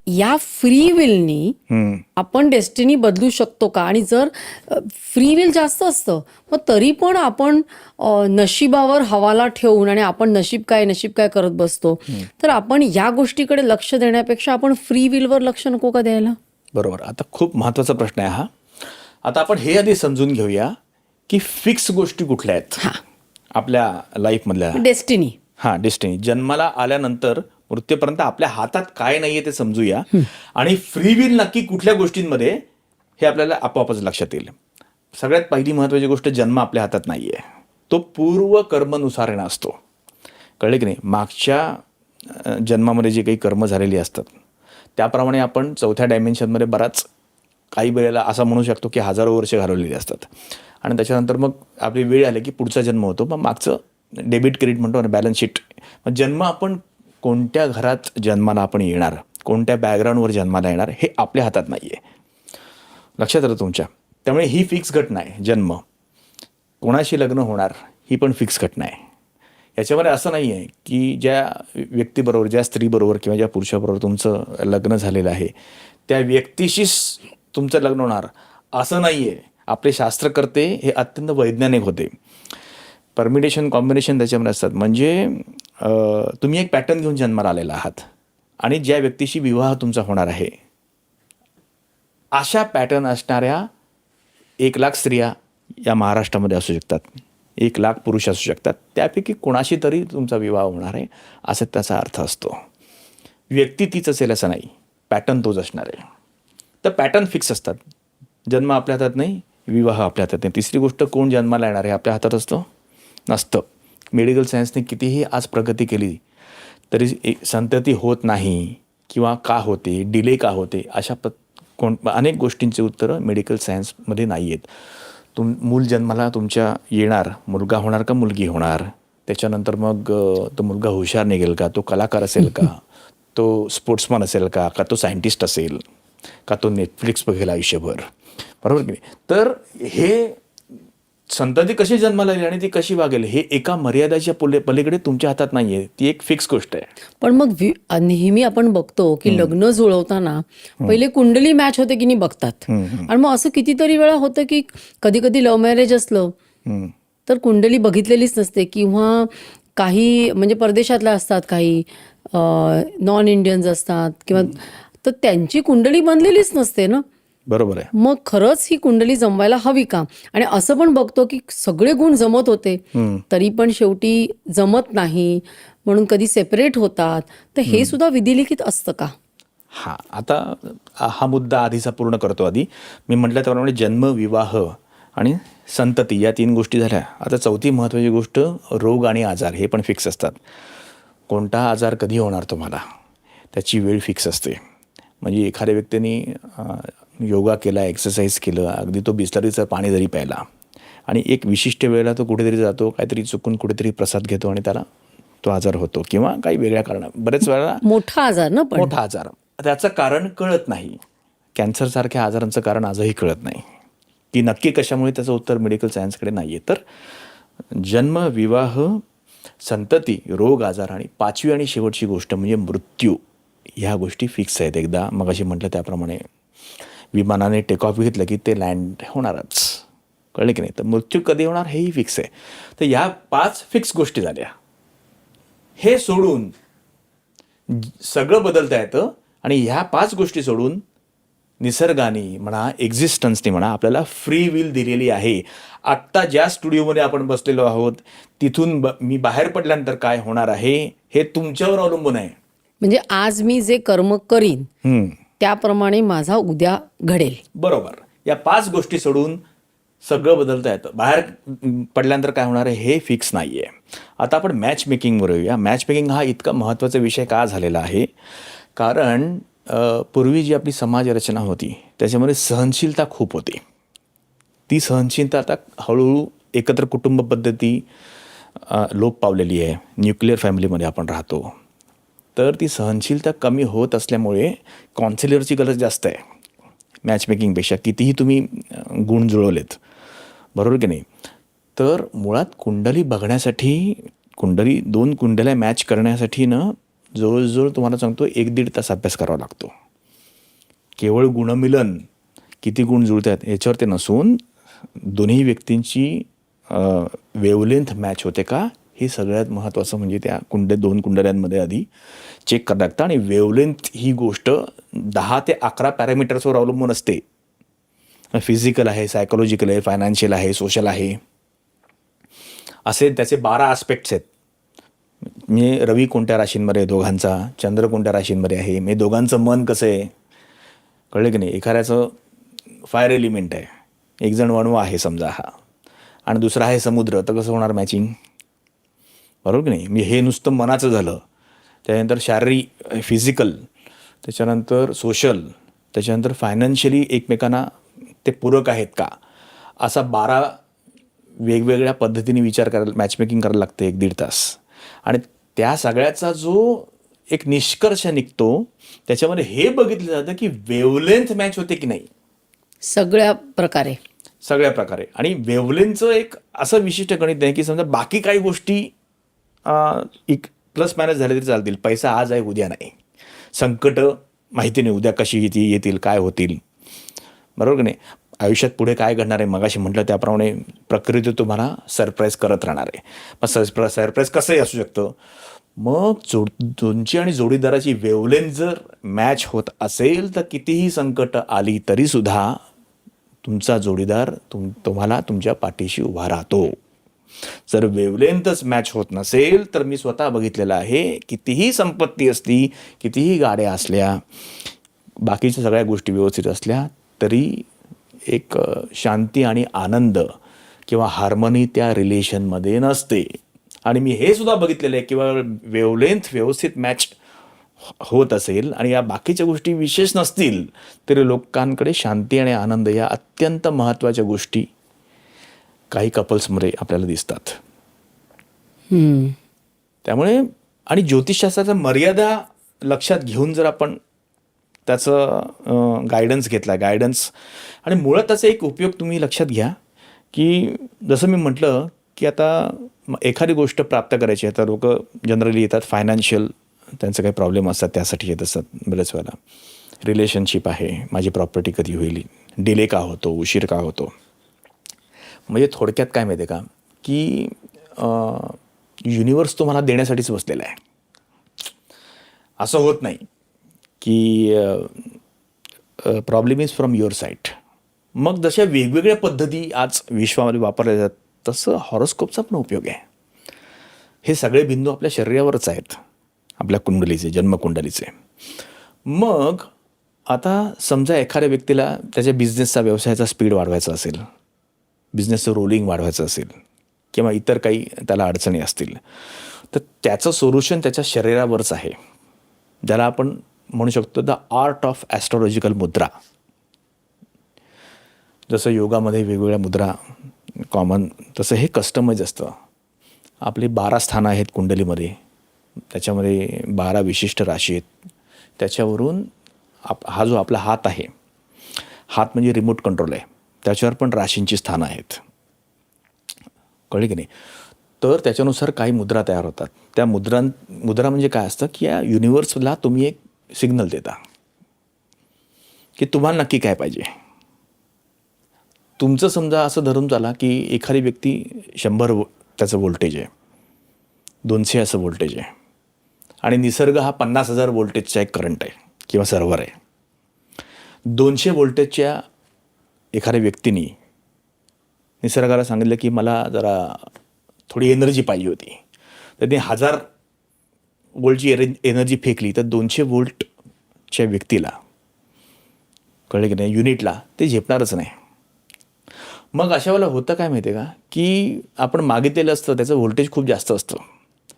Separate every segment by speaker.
Speaker 1: या free villainy आपण destiny बदलू शकतो का? आणि जर फ्री विल जास्त असतं मग तरी पण आपण नशिबावर हवाला ठेवून आणि आपण नशीब काय करत बसतो. तर आपण या गोष्टीकडे लक्ष देण्यापेक्षा आपण फ्री विलवर लक्ष नको का द्यायला?
Speaker 2: बरोबर. आता खूप महत्त्वाचा प्रश्न आहे हा. आता आपण हे आधी समजून घेऊया की फिक्स गोष्टी कुठल्या आहेत आपल्या लाईफमधल्या.
Speaker 1: डेस्टिनी.
Speaker 2: डेस्टिनी. जन्माला आल्यानंतर मृत्यूपर्यंत आपल्या हातात काय नाहीये ते समजूया. आणि फ्री विल नक्की कुठल्या गोष्टींमध्ये हे आपल्याला आपोआपच लक्षात येईल. सगळ्यात पहिली महत्त्वाची गोष्ट, जन्म आपल्या हातात नाहीये, तो पूर्व कर्मनुसार येणं असतो. कळले की नाही? मागच्या जन्मामध्ये जे काही कर्म झालेली असतात त्याप्रमाणे आपण चौथ्या डायमेन्शनमध्ये बराच काही वेळेला असं म्हणू शकतो की हजारो वर्ष घालवलेली असतात. आणि त्याच्यानंतर मग आपली वेळ आली की पुढचा जन्म होतो. मग मागचं डेबिट क्रेडिट म्हणतो ना, बॅलन्स शीट. मग जन्म आपण कोणत्या घरात जन्माला आपण येणार, कोणत्या बॅकग्राऊंडवर जन्माला येणार हे आपल्या हातात नाही आहे. लक्षात आलं तुमच्या? त्यामुळे ही फिक्स घटना आहे. जन्म, कोणाशी लग्न होणार ही पण फिक्स घटना आहे. याच्यामध्ये असं नाही आहे की ज्या व्यक्तीबरोबर, ज्या स्त्रीबरोबर किंवा ज्या पुरुषाबरोबर तुमचं लग्न झालेलं आहे त्या व्यक्तीशीच तुमचं लग्न होणार असं नाही आहे. आपले शास्त्रकर्ते हे अत्यंत वैज्ञानिक होते. परमिटेशन, कॉम्बिनेशन त्याच्यामध्ये असतात. म्हणजे तुम्ही एक पॅटर्न घेऊन जन्माला आलेला आहात आणि ज्या व्यक्तीशी विवाह तुमचा होणार आहे अशा पॅटर्न असणाऱ्या 1,00,000 स्त्रिया या महाराष्ट्रामध्ये असू शकतात, 1,00,000 पुरुष असू शकतात. त्यापैकी कोणाशी तरी तुमचा विवाह होणार आहे असं त्याचा अर्थ असतो. व्यक्ती तीच असेल असं नाही, पॅटर्न तोच असणार आहे. तर पॅटर्न फिक्स असतात. जन्म आपल्या हातात नाही, विवाह आपल्या हातात नाही. तिसरी गोष्ट, कोण जन्माला येणार आहे आपल्या हातात असतं नसतं. मेडिकल सायन्सने कितीही आज प्रगती केली तरी संतती होत नाही किंवा का होते, डिले का होते, अशा अनेक गोष्टींची उत्तरं मेडिकल सायन्समध्ये नाही आहेत. मूल जन्माला तुमच्या येणार, मुलगा होणार का मुलगी होणार, त्याच्यानंतर मग तो मुलगा हुशार निघेल का, तो कलाकार असेल का, तो स्पोर्ट्समन असेल का तो सायंटिस्ट असेल का, तो नेटफ्लिक्स बघेल आयुष्यभर, बरोबर की नाही? तर हे संतती कशी जन्माला येईल आणि ती कशी वागेल हे एका मर्यादाच्या पलीकडे तुमच्या हातात नाही आहे. ती एक फिक्स गोष्ट आहे.
Speaker 1: पण मग नेहमी आपण बघतो की लग्न जुळवताना पहिले कुंडली मॅच होते की नाही बघतात. आणि मग असं कितीतरी वेळा होतं की कधी कधी लव्ह मॅरेज असलं तर कुंडली बघितलेलीच नसते किंवा काही म्हणजे परदेशातल्या असतात, काही नॉन इंडियन्स असतात किंवा, तर त्यांची कुंडली बनलेलीच नसते ना.
Speaker 2: बरोबर आहे.
Speaker 1: मग खरंच ही कुंडली जमवायला हवी का? आणि असं पण बघतो की सगळे गुण जमत होते तरी पण शेवटी जमत नाही म्हणून कधी सेपरेट होतात. तर हे सुद्धा विधिलिखित असतं का?
Speaker 2: आता हा मुद्दा आधीचा पूर्ण करतो. आधी मी म्हटलं त्याप्रमाणे जन्म, विवाह आणि संतती या 3 गोष्टी झाल्या. आता चौथी महत्त्वाची गोष्ट, रोग आणि आजार हे पण फिक्स असतात. कोणता आजार कधी होणार तुम्हाला त्याची वेळ फिक्स असते. म्हणजे एखाद्या व्यक्तीने योगा केला, एक्सरसाइज केलं, अगदी तो बिस्लरीचं पाणी जरी प्यायला आणि एक विशिष्ट वेळेला तो कुठेतरी जातो, काहीतरी चुकून कुठेतरी प्रसाद घेतो आणि त्याला तो आजार होतो किंवा काही वेगळ्या कारणात. बरेच वेळेला
Speaker 1: मोठा आजार ना, पण
Speaker 2: मोठा आजार, त्याचं कारण कळत नाही. कॅन्सरसारख्या आजारांचं कारण आजही कळत नाही की नक्की कशामुळे, त्याचं उत्तर मेडिकल सायन्सकडे नाही आहे. तर जन्म, विवाह, संतती, रोग, आजार आणि 5वी आणि शेवटची गोष्ट म्हणजे मृत्यू, ह्या गोष्टी फिक्स आहेत. एकदा मगाशी म्हटलं त्याप्रमाणे विमानाने टेक ऑफ घेतलं की ते लँड होणारच. कळलं की नाही? तर मृत्यू कधी होणार हेही फिक्स आहे. तर ह्या 5 फिक्स गोष्टी झाल्या. हे सोडून सगळं बदलता येतं आणि ह्या 5 गोष्टी सोडून निसर्गाने म्हणा, एक्झिस्टन्सने म्हणा, आपल्याला फ्री विल दिलेली आहे. आत्ता ज्या स्टुडिओमध्ये आपण बसलेलो आहोत तिथून मी बाहेर पडल्यानंतर काय होणार आहे हे तुमच्यावर अवलंबून आहे.
Speaker 1: म्हणजे आज मी जे कर्म करीन त्याप्रमाणे माझा उद्या घडेल.
Speaker 2: बरोबर. या 5 गोष्टी सोडून सगळं बदलता येतं. बाहेर पडल्यानंतर काय होणार आहे हे फिक्स नाही आहे. आता आपण मॅच मेकिंगवर येऊया. मॅच मेकिंग हा इतका महत्त्वाचा विषय का झालेला आहे? कारण पूर्वी जी आपली समाज रचना होती त्याच्यामध्ये सहनशीलता खूप होती. ती सहनशीलता आता हळूहळू एकत्र कुटुंब पद्धती लोप पावलेली आहे. न्यूक्लिअर फॅमिलीमध्ये आपण राहतो. तर ती सहनशीलता कमी होत असल्यामुळे कॉन्सिलरची गरज जास्त आहे मॅचमेकिंगपेक्षा, कितीही तुम्ही गुण जुळवलेत, बरोबर की नाही? तर मुळात कुंडली बघण्यासाठी, 2 कुंडल्या मॅच करण्यासाठी जवळजवळ तुम्हाला सांगतो 1-1.5 तास अभ्यास करावा लागतो. केवळ गुणमिलन किती गुण जुळतात याच्यावर ते नसून दोन्ही व्यक्तींची वेवलेंथ मॅच होते का हे सगळ्यात महत्त्वाचं म्हणजे त्या दोन कुंडल्यांमध्ये आधी चेक करावं लागतं. आणि वेवलेंथ ही गोष्ट 10 ते 11 पॅरामीटर्सवर अवलंबून असते. फिजिकल आहे, सायकोलॉजिकल आहे, फायनान्शियल आहे, सोशल आहे, असे त्याचे 12 आस्पेक्ट्स आहेत. म्हणजे रवी कोणत्या राशींमध्ये आहे दोघांचा, चंद्र कोणत्या राशींमध्ये आहे, म्हणजे दोघांचं मन कसं आहे, कळलं की नाही. एखाद्याचं फायर एलिमेंट आहे, एक जण वणवा आहे समजा हा, आणि दुसरा आहे समुद्र, तर कसं होणार मॅचिंग, बरोबर की नाही. म्हणजे हे नुसतं मनाचं झालं, त्याच्यानंतर शारीरिक फिजिकल, त्याच्यानंतर सोशल, त्याच्यानंतर फायनान्शियली एकमेकांना ते पूरक आहेत का, असा 12 वेगवेगळ्या पद्धतीने विचार करायला, मॅचमेकिंग करायला लागते 1-1.5 तास. आणि त्या सगळ्याचा जो एक निष्कर्ष निघतो त्याच्यामध्ये हे बघितलं जातं की वेवलेंथ मॅच होते की नाही
Speaker 1: सगळ्या प्रकारे.
Speaker 2: आणि वेवलेंथचं एक असं विशिष्ट गणित आहे की समजा बाकी काही गोष्टी एक प्लस मायनस झाले तरी चालतील, पैसा आज आहे उद्या नाही, संकट माहिती नाही उद्या कशी येतील काय होतील, बरोबर की नाही. आयुष्यात पुढे काय घडणार आहे, मगाशी म्हटलं त्याप्रमाणे प्रकृती तुम्हाला सरप्राईज करत राहणार आहे. मग सरप्राईज कसंही असू शकतं. मग तुमची आणि जोडीदाराची वेवलेंथ जर मॅच होत असेल तर कितीही संकट आली तरीसुद्धा तुमचा जोडीदार तुम्हाला तुमच्या पाठीशी उभा राहतो. जर वेवलेंथच मॅच होत नसेल तर मी स्वतः बघितलेलं आहे, कितीही संपत्ती असली, कितीही गाड्या असल्या, बाकीच्या सगळ्या गोष्टी व्यवस्थित असल्या तरी एक शांती आणि आनंद किंवा हार्मनी त्या रिलेशनमध्ये नसते. आणि मी हे सुद्धा बघितलेलं आहे किंवा वेवलेंथ व्यवस्थित मॅच होत असेल आणि या बाकीच्या गोष्टी विशेष नसतील तरी लोकांकडे शांती आणि आनंद या अत्यंत महत्त्वाच्या गोष्टी काही कपल्समध्ये आपल्याला दिसतात. त्यामुळे आणि ज्योतिषशास्त्राचा मर्यादा लक्षात घेऊन जर आपण त्याचं गायडन्स घेतला, आणि मुळात त्याचा एक उपयोग तुम्ही लक्षात घ्या की जसं मी म्हटलं की आता एखादी गोष्ट प्राप्त करायची आहे तर लोक जनरली येतात फायनान्शियल, त्यांचे काही प्रॉब्लेम असतात त्यासाठी येत असतात बरेच वेळेला. रिलेशनशिप आहे, माझी प्रॉपर्टी कधी होईल, डिले का होतो, उशीर का होतो. म्हणजे थोडक्यात काय माहिती आहे का की युनिवर्स तुम्हाला देण्यासाठीच बसलेला आहे. असं होत नाही की problem is from your side. मग जशा वेगवेगळ्या पद्धती आज विश्वामध्ये वापरल्या जातात तसं हॉरोस्कोपचा पण उपयोग आहे. हे सगळे बिंदू आपल्या शरीरावरच आहेत, आपल्या कुंडलीचे, जन्मकुंडलीचे. मग आता समजा एखाद्या व्यक्तीला त्याच्या बिझनेसचा, व्यवसायाचा स्पीड वाढवायचा असेल, बिझनेसचं रोलिंग वाढवायचं असेल किंवा इतर काही त्याला अडचणी असतील तर त्याचं सोल्युशन त्याच्या शरीरावरच आहे, ज्याला आपण म्हणू शकतो द आर्ट ऑफ ॲस्ट्रॉलॉजिकल मुद्रा. जसं योगामध्ये वेगवेगळ्या मुद्रा कॉमन, तसं हे कस्टमाइज असतं. आपली 12 स्थानं आहेत कुंडलीमध्ये, त्याच्यामध्ये 12 विशिष्ट राशी आहेत. त्याच्यावरून हा जो आपला हात आहे, हात म्हणजे रिमोट कंट्रोल आहे, त्याच्यावर पण राशींची स्थानं आहेत, कळली की नाही. तर त्याच्यानुसार काही मुद्रा तयार होतात. त्या मुद्रा म्हणजे काय असतं की या युनिवर्सला तुम्ही एक सिग्नल देता की तुम्हाला नक्की काय पाहिजे. तुमचं समजा असं धरून चाला की एखादी व्यक्ती 100 त्याचं व्होल्टेज आहे, 200 असं व्होल्टेज आहे आणि निसर्ग हा 50,000 व्होल्टेजचा एक करंट आहे किंवा सर्व्हर आहे. 200 व्होल्टेजच्या एखाद्या व्यक्तीने निसर्गाला सांगितलं की मला जरा थोडी एनर्जी पाहिजे होती, तर ते 1000 वोल्टची एनर्जी फेकली तर 200 व्होल्टच्या व्यक्तीला, कळलं की नाही, युनिटला ते झेपणारच नाही. मग अशा वेळेला होतं काय माहिती आहे का की आपण मागितलेलं असतं, त्याचं व्होल्टेज खूप जास्त असतं,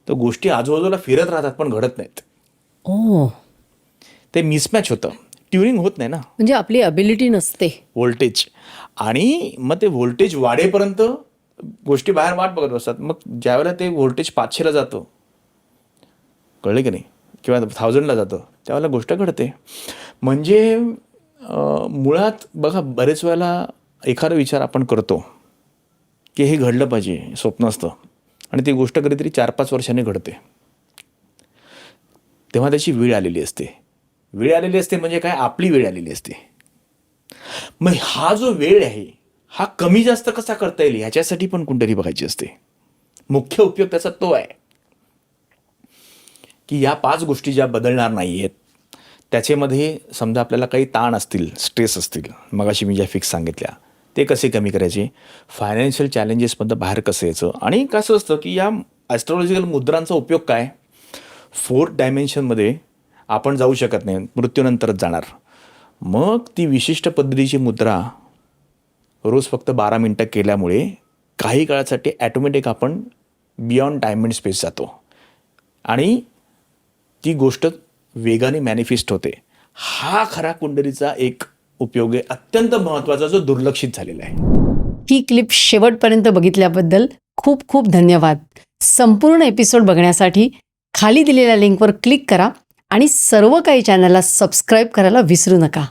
Speaker 2: तर गोष्टी आजूबाजूला फिरत राहतात पण घडत नाहीत. ते मिसमॅच होतं, ट्युनिंग होत नाही ना,
Speaker 1: म्हणजे आपली अबिलिटी नसते
Speaker 2: व्होल्टेज. आणि मग ते व्होल्टेज वाढेपर्यंत गोष्टी बाहेर वाट बघत असतात. मग ज्यावेळेला ते व्होल्टेज 500ला जातं, कळलं की नाही, किंवा 1000ला जातं, त्यावेळेला गोष्ट घडते. म्हणजे मुळात बघा बरेच वेळेला एखादा विचार आपण करतो की हे घडलं पाहिजे, स्वप्न असतं, आणि ती गोष्ट कधीतरी 4-5 वर्षांनी घडते, तेव्हा त्याची वेळ आलेली असते. वेळ आलेली असते म्हणजे काय, आपली वेळ आलेली असते. मग हा जो वेळ आहे हा कमी जास्त कसा करता येईल ह्याच्यासाठी पण कुंडली बघायची असते. मुख्य उपयोग त्याचा तो आहे की या 5 गोष्टी ज्या बदलणार नाही आहेत त्याच्यामध्ये समजा आपल्याला काही ताण असतील, स्ट्रेस असतील, मगाशी मी ज्या फिक्स सांगितल्या, ते कसे कमी करायचे, फायनान्शियल चॅलेंजेसमधनं बाहेर कसं यायचं. आणि कसं असतं की या ॲस्ट्रॉलॉजिकल मुद्रांचा उपयोग काय, 4th डायमेन्शनमध्ये आपण जाऊ शकत नाही, मृत्यूनंतरच जाणार. मग ती विशिष्ट पद्धतीची मुद्रा रोज फक्त 12 मिनटं केल्यामुळे काही काळासाठी ॲटोमॅटिक आपण बियॉन्ड टाईम अँड स्पेस जातो आणि ती गोष्ट वेगाने मॅनिफेस्ट होते. हा खरा कुंडलीचा एक उपयोग आहे, अत्यंत महत्त्वाचा, जो दुर्लक्षित झालेला आहे.
Speaker 1: ही क्लिप शेवटपर्यंत बघितल्याबद्दल खूप खूप धन्यवाद. संपूर्ण एपिसोड बघण्यासाठी खाली दिलेल्या लिंकवर क्लिक करा आणि सर्व काही चॅनलला सबस्क्राईब करायला विसरू नका.